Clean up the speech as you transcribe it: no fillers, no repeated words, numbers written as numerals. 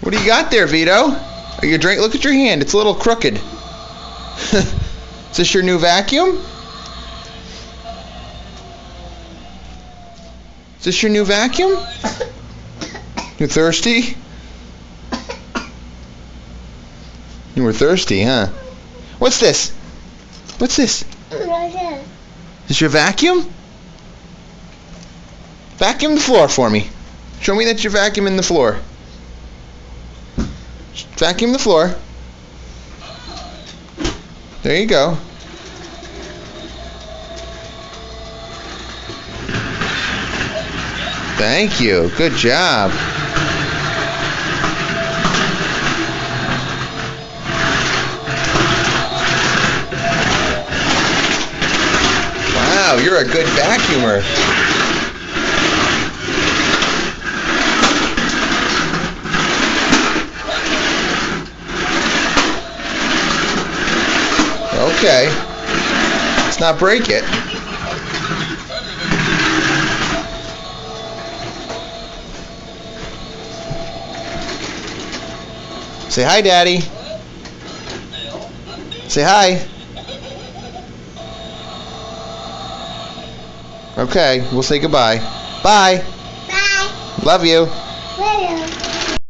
What do you got there, Vito? Are you drink? Look at your hand. It's a little crooked. Is this your new vacuum? Is this your new vacuum? You thirsty? You were thirsty, huh? What's this? What's this? Is this your vacuum? Vacuum the floor for me. Show me that you're vacuuming the floor. Vacuum the floor. There you go. Thank you. Good job. Wow, you're a good vacuumer. Okay. Let's not break it. Say hi, Daddy. Say hi. Okay, we'll say goodbye. Bye. Bye. Love you.